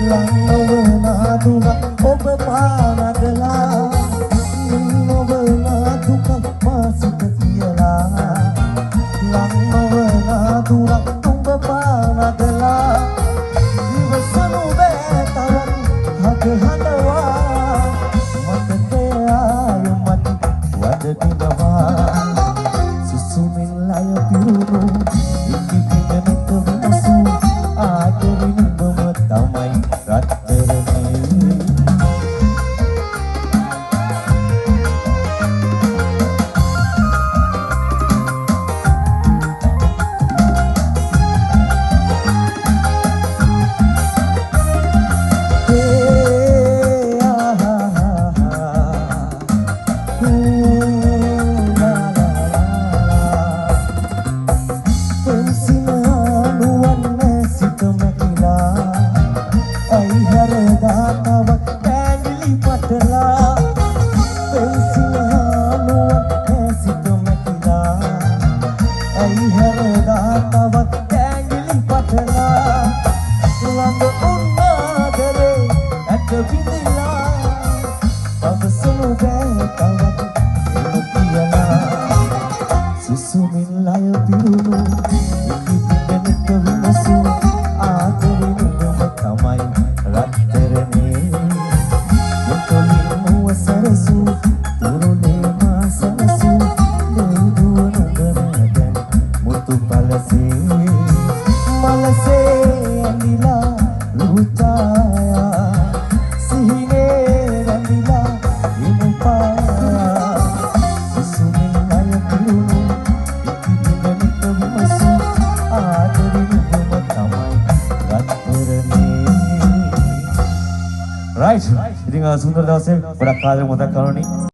ලං නොවන දුක ඔබ පානගලා නොවන දුක මාසිත කියලා ලං නොවන දුක ඔබ පානගලා ඉවසනු බෑ තවත් හද හදවා මතකය ආය මට වදදිනවා සුසුමින් ලය පිරුණු ඉකිපිට විමසු ආදරින් ඔබම තමයි රත්තරනේ Susumin layo biruno ikipinit vimasu ආදරෙන් ඔබ තමයි රත්තරනේ යතොලින් වසරසු තුරුනේ මාසනසු දෙවිදුවන ගමදන් මුතු පලසේ මලසේ ඇඳිලා රුචායා සිහිනේ රැඳිලා ඉමුපා සුසුමින් ලය පිරුණු Right, ඉතින් සුන්දර දවසේ ගොඩක් කාලෙක මතක් කරගන්න